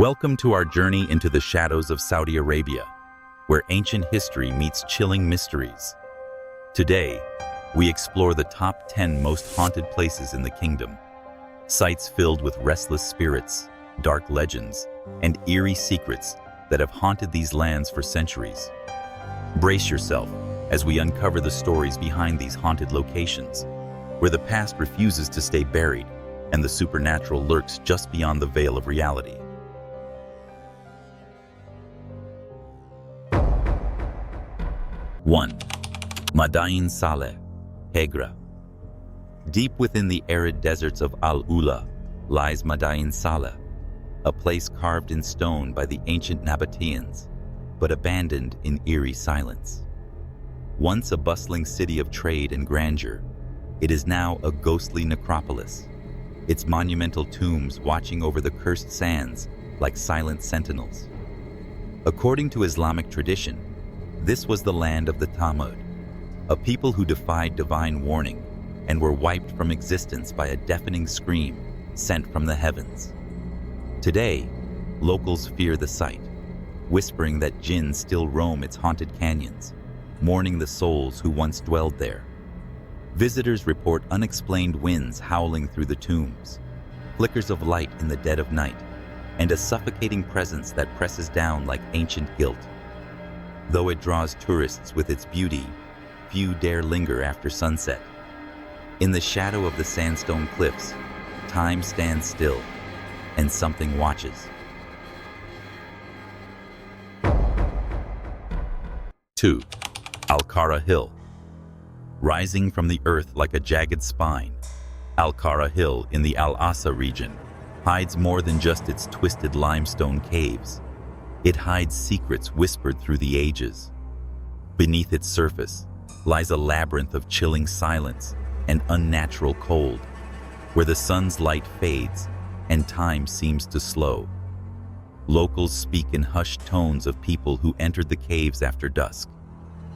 Welcome to our journey into the shadows of Saudi Arabia, where ancient history meets chilling mysteries. Today, we explore the top 10 most haunted places in the kingdom. Sites filled with restless spirits, dark legends, and eerie secrets that have haunted these lands for centuries. Brace yourself as we uncover the stories behind these haunted locations, where the past refuses to stay buried and the supernatural lurks just beyond the veil of reality. One, Madin Salah, Hegra. Deep within the arid deserts of Al-Ula lies Madin Salah, a place carved in stone by the ancient Nabateans, but abandoned in eerie silence. Once a bustling city of trade and grandeur, it is now a ghostly necropolis, its monumental tombs watching over the cursed sands like silent sentinels. According to Islamic tradition, this was the land of the Thamud, a people who defied divine warning and were wiped from existence by a deafening scream sent from the heavens. Today, locals fear the site, whispering that jinns still roam its haunted canyons, mourning the souls who once dwelled there. Visitors report unexplained winds howling through the tombs, flickers of light in the dead of night, and a suffocating presence that presses down like ancient guilt. Though it draws tourists with its beauty, few dare linger after sunset. In the shadow of the sandstone cliffs, time stands still, and something watches. 2. Alcara Hill. Rising from the earth like a jagged spine, Alcara Hill in the Al-Asa region hides more than just its twisted limestone caves. It hides secrets whispered through the ages. Beneath its surface lies a labyrinth of chilling silence and unnatural cold, where the sun's light fades and time seems to slow. Locals speak in hushed tones of people who entered the caves after dusk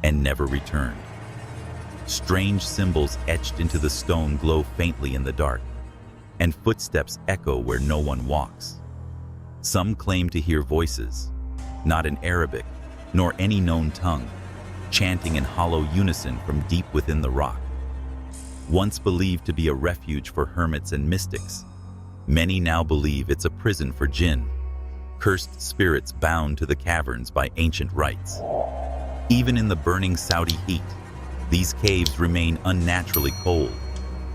and never returned. Strange symbols etched into the stone glow faintly in the dark, and footsteps echo where no one walks. Some claim to hear voices, not in Arabic, nor any known tongue, chanting in hollow unison from deep within the rock. Once believed to be a refuge for hermits and mystics, many now believe it's a prison for jinn, cursed spirits bound to the caverns by ancient rites. Even in the burning Saudi heat, these caves remain unnaturally cold,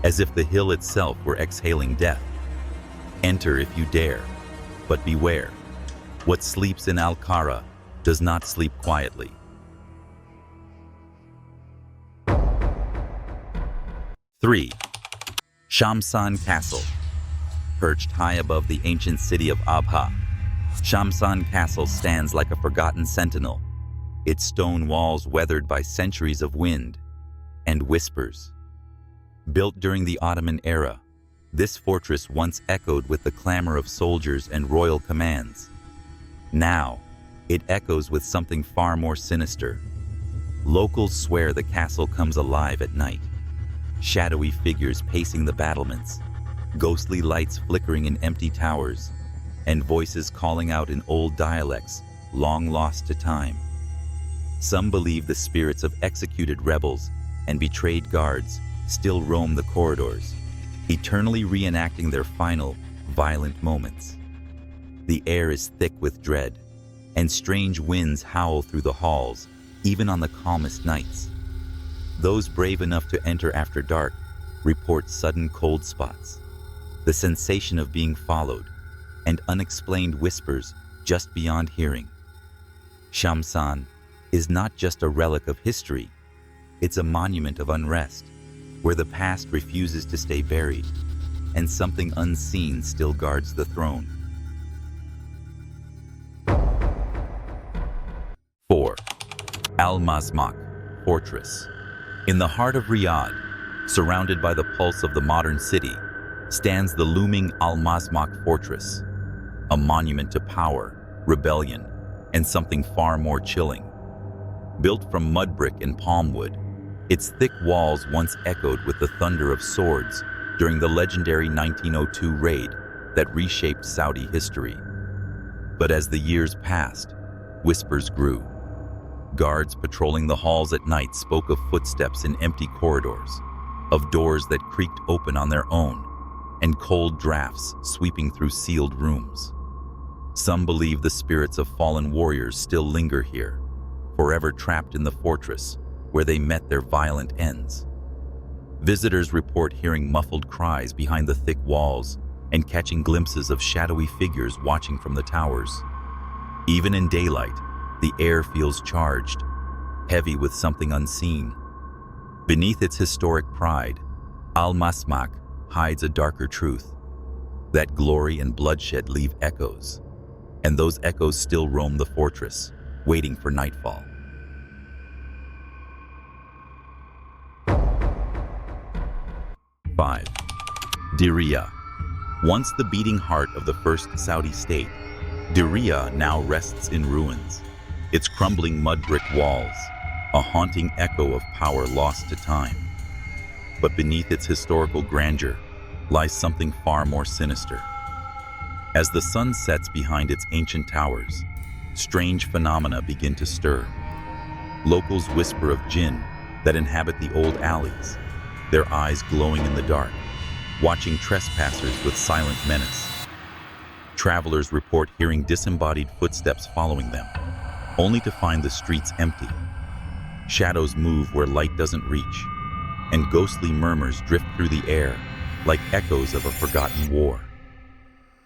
as if the hill itself were exhaling death. Enter if you dare, but beware. What sleeps in Alqara does not sleep quietly. 3. Shamsan Castle. Perched high above the ancient city of Abha, Shamsan Castle stands like a forgotten sentinel, its stone walls weathered by centuries of wind and whispers. Built during the Ottoman era, this fortress once echoed with the clamor of soldiers and royal commands. Now, it echoes with something far more sinister. Locals swear the castle comes alive at night. Shadowy figures pacing the battlements, ghostly lights flickering in empty towers, and voices calling out in old dialects long lost to time. Some believe the spirits of executed rebels and betrayed guards still roam the corridors, eternally reenacting their final, violent moments. The air is thick with dread, and strange winds howl through the halls, even on the calmest nights. Those brave enough to enter after dark report sudden cold spots, the sensation of being followed, and unexplained whispers just beyond hearing. Shamsan is not just a relic of history, it's a monument of unrest, where the past refuses to stay buried, and something unseen still guards the throne. 4. Al-Mazmach Fortress. In the heart of Riyadh, surrounded by the pulse of the modern city, stands the looming Al-Mazmach Fortress, a monument to power, rebellion, and something far more chilling. Built from mud brick and palm wood, its thick walls once echoed with the thunder of swords during the legendary 1902 raid that reshaped Saudi history. But as the years passed, whispers grew. Guards patrolling the halls at night spoke of footsteps in empty corridors, of doors that creaked open on their own, and cold drafts sweeping through sealed rooms. Some believe the spirits of fallen warriors still linger here, forever trapped in the fortress where they met their violent ends. Visitors report hearing muffled cries behind the thick walls and catching glimpses of shadowy figures watching from the towers. Even in daylight, the air feels charged, heavy with something unseen. Beneath its historic pride, Al-Masmak hides a darker truth. That glory and bloodshed leave echoes, and those echoes still roam the fortress, waiting for nightfall. Five. Diriyah. Once the beating heart of the first Saudi state, Diriyah now rests in ruins, its crumbling mud brick walls, a haunting echo of power lost to time. But beneath its historical grandeur lies something far more sinister. As the sun sets behind its ancient towers, strange phenomena begin to stir. Locals whisper of jinn that inhabit the old alleys, their eyes glowing in the dark, watching trespassers with silent menace. Travelers report hearing disembodied footsteps following them, only to find the streets empty. Shadows move where light doesn't reach, and ghostly murmurs drift through the air like echoes of a forgotten war.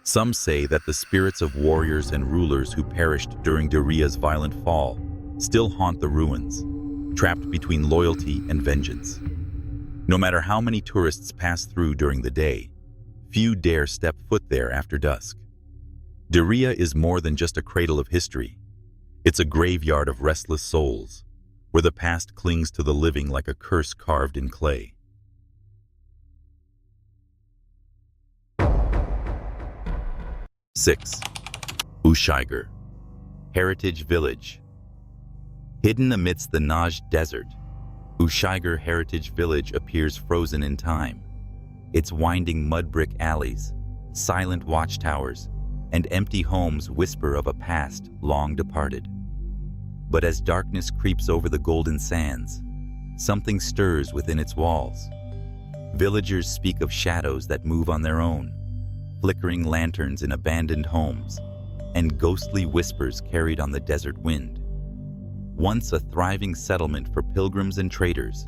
Some say that the spirits of warriors and rulers who perished during Diriyah's violent fall still haunt the ruins, trapped between loyalty and vengeance. No matter how many tourists pass through during the day, few dare step foot there after dusk. Diriyah is more than just a cradle of history. It's a graveyard of restless souls, where the past clings to the living like a curse carved in clay. Six. Ushiger. Heritage Village. Hidden amidst the Najd Desert, Ushiger Heritage Village appears frozen in time. Its winding mud brick alleys, silent watchtowers, and empty homes whisper of a past long departed. But as darkness creeps over the golden sands, something stirs within its walls. Villagers speak of shadows that move on their own, flickering lanterns in abandoned homes, and ghostly whispers carried on the desert wind. Once a thriving settlement for pilgrims and traders,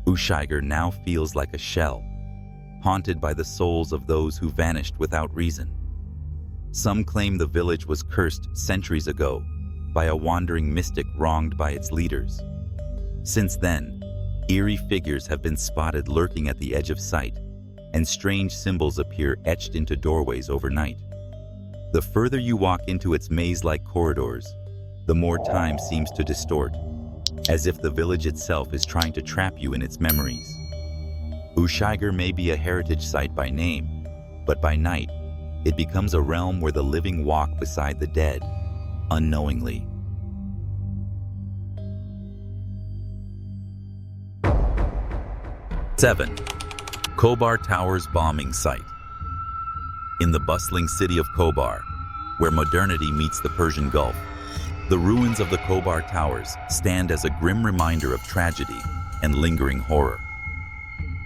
Ushiger now feels like a shell, haunted by the souls of those who vanished without reason. Some claim the village was cursed centuries ago by a wandering mystic wronged by its leaders. Since then, eerie figures have been spotted lurking at the edge of sight, and strange symbols appear etched into doorways overnight. The further you walk into its maze-like corridors, the more time seems to distort, as if the village itself is trying to trap you in its memories. Ushiger may be a heritage site by name, but by night, it becomes a realm where the living walk beside the dead, unknowingly. Seven. Kobar Towers bombing site. In the bustling city of Khobar, where modernity meets the Persian Gulf, the ruins of the Kobar Towers stand as a grim reminder of tragedy and lingering horror.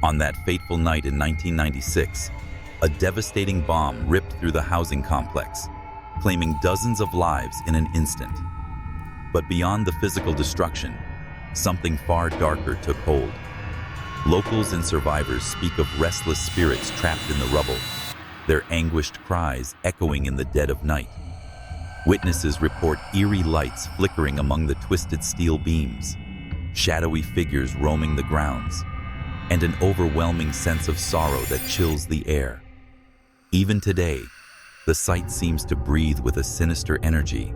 On that fateful night in 1996, a devastating bomb ripped through the housing complex, claiming dozens of lives in an instant. But beyond the physical destruction, something far darker took hold. Locals and survivors speak of restless spirits trapped in the rubble, their anguished cries echoing in the dead of night. Witnesses report eerie lights flickering among the twisted steel beams, shadowy figures roaming the grounds, and an overwhelming sense of sorrow that chills the air. Even today, the site seems to breathe with a sinister energy,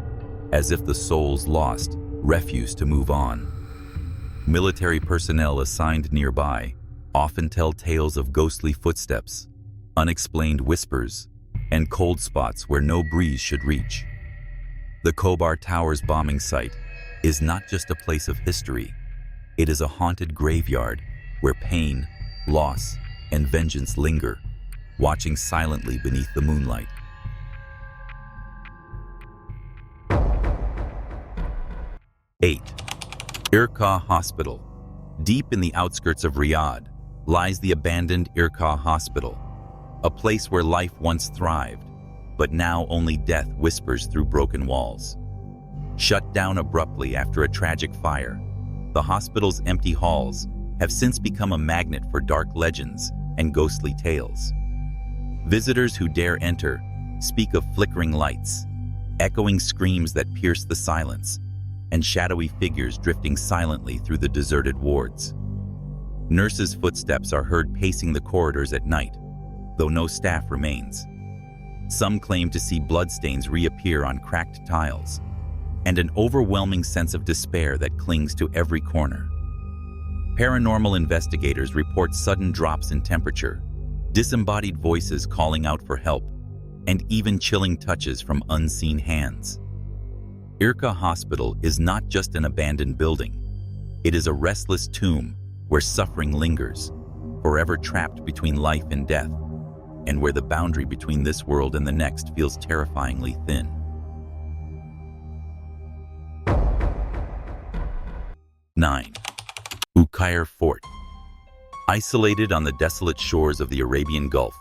as if the souls lost refuse to move on. Military personnel assigned nearby often tell tales of ghostly footsteps, unexplained whispers, and cold spots where no breeze should reach. The Kobar Towers bombing site is not just a place of history. It is a haunted graveyard where pain, loss, and vengeance linger, watching silently beneath the moonlight. 8. Irqah Hospital. Deep in the outskirts of Riyadh lies the abandoned Irqah Hospital, a place where life once thrived, but now only death whispers through broken walls. Shut down abruptly after a tragic fire, the hospital's empty halls have since become a magnet for dark legends and ghostly tales. Visitors who dare enter speak of flickering lights, echoing screams that pierce the silence, and shadowy figures drifting silently through the deserted wards. Nurses' footsteps are heard pacing the corridors at night, though no staff remains. Some claim to see bloodstains reappear on cracked tiles, and an overwhelming sense of despair that clings to every corner. Paranormal investigators report sudden drops in temperature, disembodied voices calling out for help, and even chilling touches from unseen hands. Urka Hospital is not just an abandoned building. It is a restless tomb where suffering lingers, forever trapped between life and death, and where the boundary between this world and the next feels terrifyingly thin. 9. Ukayer Fort. Isolated on the desolate shores of the Arabian Gulf,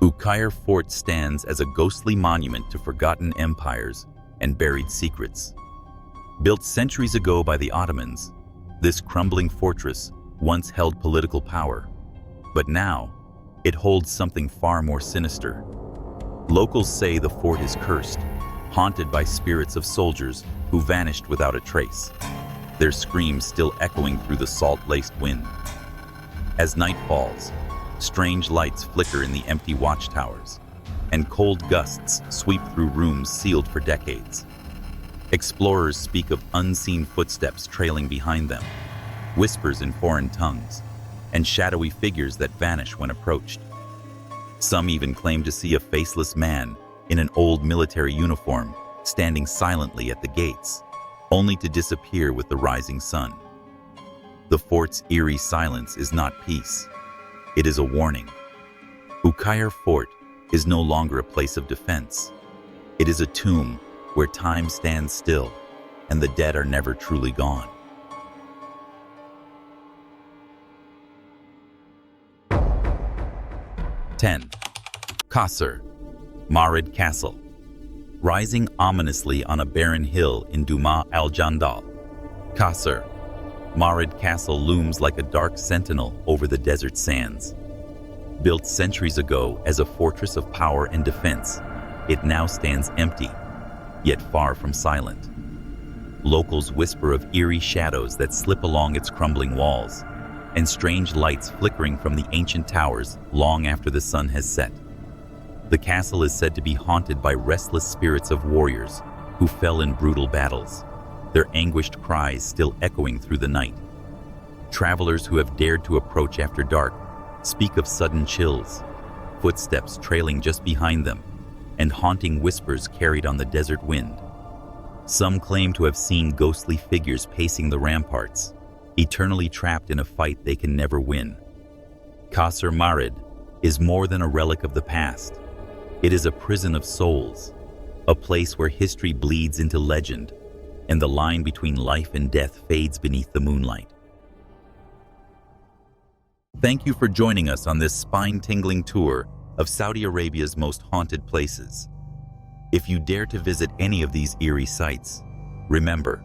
Uqair Fort stands as a ghostly monument to forgotten empires and buried secrets. Built centuries ago by the Ottomans, this crumbling fortress once held political power, but now it holds something far more sinister. Locals say the fort is cursed, haunted by spirits of soldiers who vanished without a trace, their screams still echoing through the salt-laced wind. As night falls, strange lights flicker in the empty watchtowers, and cold gusts sweep through rooms sealed for decades. Explorers speak of unseen footsteps trailing behind them, whispers in foreign tongues, and shadowy figures that vanish when approached. Some even claim to see a faceless man in an old military uniform standing silently at the gates, only to disappear with the rising sun. The fort's eerie silence is not peace. It is a warning. Uqair Fort is no longer a place of defense. It is a tomb where time stands still and the dead are never truly gone. 10. Qasr, Marid Castle. Rising ominously on a barren hill in Duma al-Jandal, Qasr, Marid Castle looms like a dark sentinel over the desert sands. Built centuries ago as a fortress of power and defense, it now stands empty, yet far from silent. Locals whisper of eerie shadows that slip along its crumbling walls, and strange lights flickering from the ancient towers long after the sun has set. The castle is said to be haunted by restless spirits of warriors who fell in brutal battles, their anguished cries still echoing through the night. Travelers who have dared to approach after dark speak of sudden chills, footsteps trailing just behind them, and haunting whispers carried on the desert wind. Some claim to have seen ghostly figures pacing the ramparts, eternally trapped in a fight they can never win. Qasr Marid is more than a relic of the past. It is a prison of souls, a place where history bleeds into legend, and the line between life and death fades beneath the moonlight. Thank you for joining us on this spine-tingling tour of Saudi Arabia's most haunted places. If you dare to visit any of these eerie sites, remember,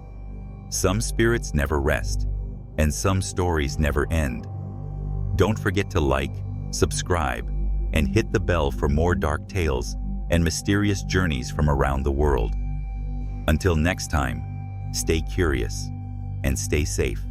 some spirits never rest, and some stories never end. Don't forget to like, subscribe, and hit the bell for more dark tales and mysterious journeys from around the world. Until next time, stay curious and stay safe.